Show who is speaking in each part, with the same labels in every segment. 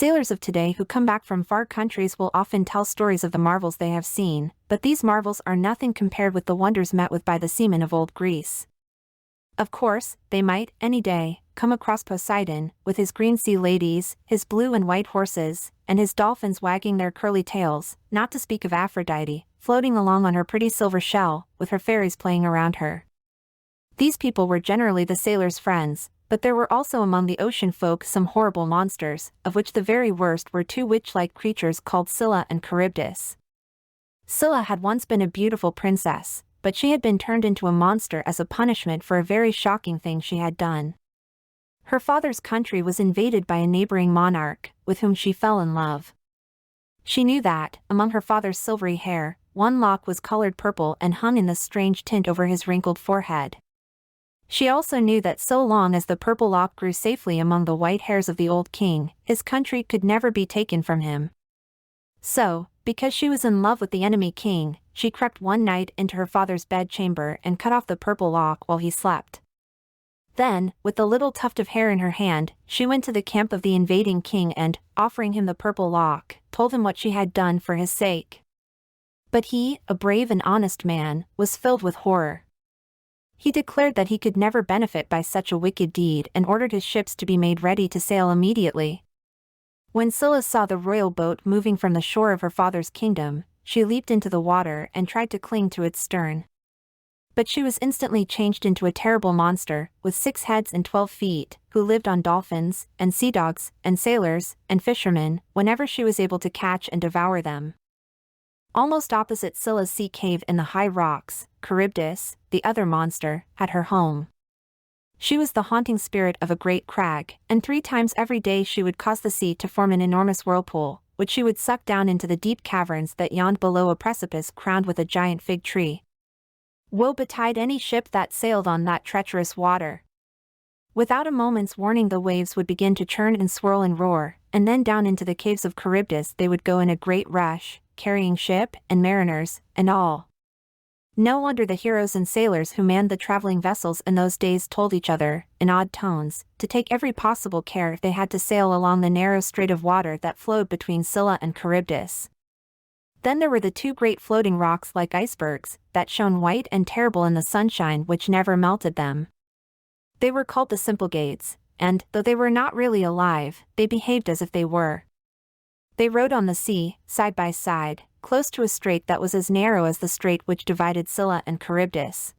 Speaker 1: Sailors of today who come back from far countries will often tell stories of the marvels they have seen, but these marvels are nothing compared with the wonders met with by the seamen of old Greece. Of course, they might, any day, come across Poseidon, with his green sea ladies, his blue and white horses, and his dolphins wagging their curly tails, not to speak of Aphrodite, floating along on her pretty silver shell, with her fairies playing around her. These people were generally the sailors' friends, but there were also among the ocean folk some horrible monsters, of which the very worst were two witch-like creatures called Scylla and Charybdis. Scylla had once been a beautiful princess, but she had been turned into a monster as a punishment for a very shocking thing she had done. Her father's country was invaded by a neighboring monarch, with whom she fell in love. She knew that, among her father's silvery hair, one lock was colored purple and hung in this strange tint over his wrinkled forehead. She also knew that so long as the purple lock grew safely among the white hairs of the old king, his country could never be taken from him. So, because she was in love with the enemy king, she crept one night into her father's bedchamber and cut off the purple lock while he slept. Then, with the little tuft of hair in her hand, she went to the camp of the invading king and, offering him the purple lock, told him what she had done for his sake. But he, a brave and honest man, was filled with horror. He declared that he could never benefit by such a wicked deed and ordered his ships to be made ready to sail immediately. When Scylla saw the royal boat moving from the shore of her father's kingdom, she leaped into the water and tried to cling to its stern. But she was instantly changed into a terrible monster, with 6 heads and 12 feet, who lived on dolphins, and sea dogs, and sailors, and fishermen, whenever she was able to catch and devour them. Almost opposite Scylla's sea cave in the high rocks, Charybdis, the other monster, had her home. She was the haunting spirit of a great crag, and 3 times every day she would cause the sea to form an enormous whirlpool, which she would suck down into the deep caverns that yawned below a precipice crowned with a giant fig tree. Woe betide any ship that sailed on that treacherous water. Without a moment's warning the waves would begin to churn and swirl and roar, and then down into the caves of Charybdis they would go in a great rush, carrying ship and mariners, and all. No wonder the heroes and sailors who manned the traveling vessels in those days told each other, in odd tones, to take every possible care if they had to sail along the narrow strait of water that flowed between Scylla and Charybdis. Then there were the 2 great floating rocks like icebergs, that shone white and terrible in the sunshine which never melted them. They were called the Symplegades, and, though they were not really alive, they behaved as if they were. They rode on the sea, side by side, close to a strait that was as narrow as the strait which divided Scylla and Charybdis.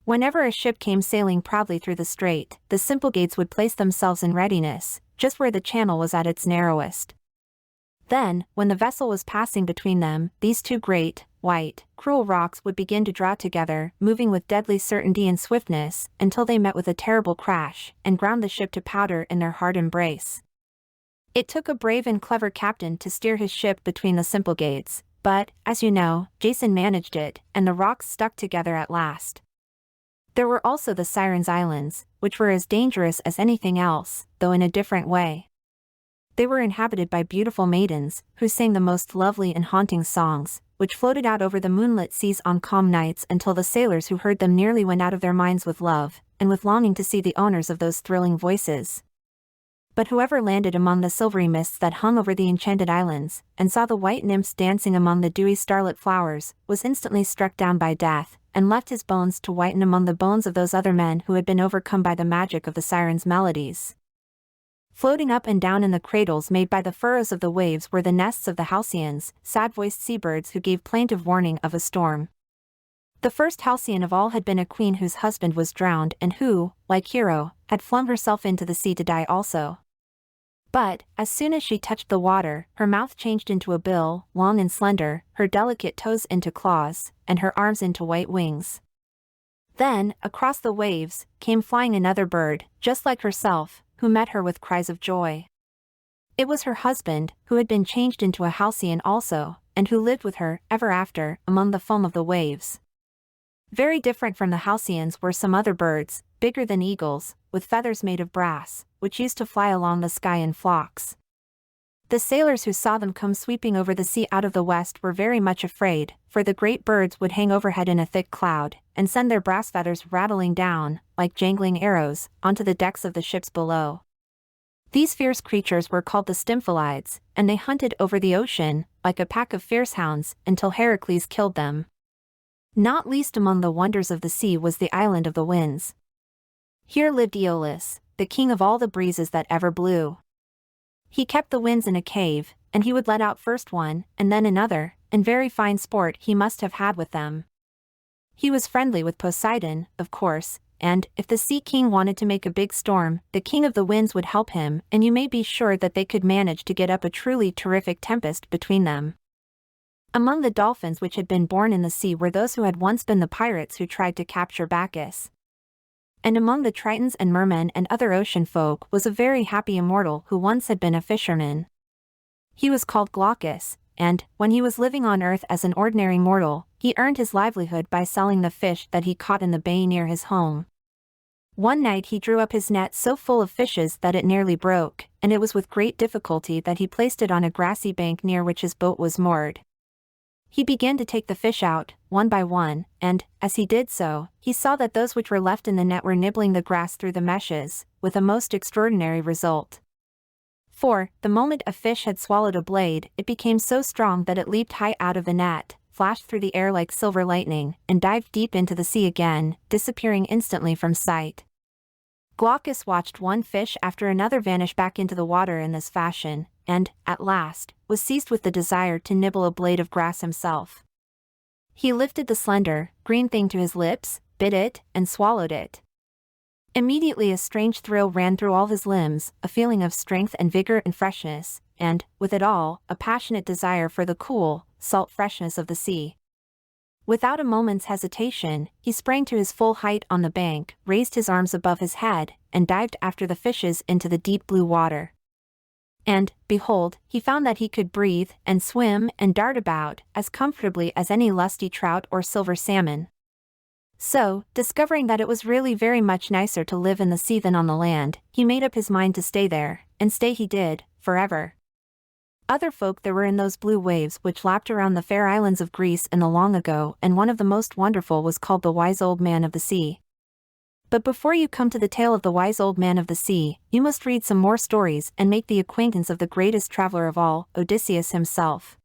Speaker 1: Whenever a ship came sailing proudly through the strait, the Symplegades would place themselves in readiness, just where the channel was at its narrowest. Then, when the vessel was passing between them, these 2 great, white, cruel rocks would begin to draw together, moving with deadly certainty and swiftness, until they met with a terrible crash, and ground the ship to powder in their hard embrace. It took a brave and clever captain to steer his ship between the Symplegades, but, as you know, Jason managed it, and the rocks stuck together at last. There were also the Sirens' Islands, which were as dangerous as anything else, though in a different way. They were inhabited by beautiful maidens, who sang the most lovely and haunting songs, which floated out over the moonlit seas on calm nights until the sailors who heard them nearly went out of their minds with love, and with longing to see the owners of those thrilling voices. But whoever landed among the silvery mists that hung over the enchanted islands, and saw the white nymphs dancing among the dewy starlit flowers, was instantly struck down by death, and left his bones to whiten among the bones of those other men who had been overcome by the magic of the sirens' melodies. Floating up and down in the cradles made by the furrows of the waves were the nests of the halcyons, sad-voiced seabirds who gave plaintive warning of a storm. The first halcyon of all had been a queen whose husband was drowned and who, like Hero, had flung herself into the sea to die also. But, as soon as she touched the water, her mouth changed into a bill, long and slender, her delicate toes into claws, and her arms into white wings. Then, across the waves, came flying another bird, just like herself, who met her with cries of joy. It was her husband, who had been changed into a halcyon also, and who lived with her, ever after, among the foam of the waves. Very different from the halcyons were some other birds, bigger than eagles, with feathers made of brass, which used to fly along the sky in flocks. The sailors who saw them come sweeping over the sea out of the west were very much afraid, for the great birds would hang overhead in a thick cloud, and send their brass feathers rattling down, like jangling arrows, onto the decks of the ships below. These fierce creatures were called the stymphalids, and they hunted over the ocean, like a pack of fierce hounds, until Heracles killed them. Not least among the wonders of the sea was the island of the winds. Here lived Aeolus, the king of all the breezes that ever blew. He kept the winds in a cave, and he would let out first one, and then another, and very fine sport he must have had with them. He was friendly with Poseidon, of course, and, if the Sea King wanted to make a big storm, the King of the Winds would help him, and you may be sure that they could manage to get up a truly terrific tempest between them. Among the dolphins which had been born in the sea were those who had once been the pirates who tried to capture Bacchus. And among the Tritons and mermen and other ocean folk was a very happy immortal who once had been a fisherman. He was called Glaucus, and, when he was living on earth as an ordinary mortal, he earned his livelihood by selling the fish that he caught in the bay near his home. One night he drew up his net so full of fishes that it nearly broke, and it was with great difficulty that he placed it on a grassy bank near which his boat was moored. He began to take the fish out, one by one, and, as he did so, he saw that those which were left in the net were nibbling the grass through the meshes, with a most extraordinary result. For, the moment a fish had swallowed a blade, it became so strong that it leaped high out of the net, flashed through the air like silver lightning, and dived deep into the sea again, disappearing instantly from sight. Glaucus watched one fish after another vanish back into the water in this fashion, and, at last, was seized with the desire to nibble a blade of grass himself. He lifted the slender, green thing to his lips, bit it, and swallowed it. Immediately a strange thrill ran through all his limbs, a feeling of strength and vigor and freshness, and, with it all, a passionate desire for the cool, salt freshness of the sea. Without a moment's hesitation, he sprang to his full height on the bank, raised his arms above his head, and dived after the fishes into the deep blue water. And, behold, he found that he could breathe, and swim, and dart about, as comfortably as any lusty trout or silver salmon. So, discovering that it was really very much nicer to live in the sea than on the land, he made up his mind to stay there, and stay he did, forever. Other folk there were in those blue waves which lapped around the fair islands of Greece in the long ago, and one of the most wonderful was called the Wise Old Man of the Sea. But before you come to the tale of the Wise Old Man of the Sea, you must read some more stories and make the acquaintance of the greatest traveler of all, Odysseus himself.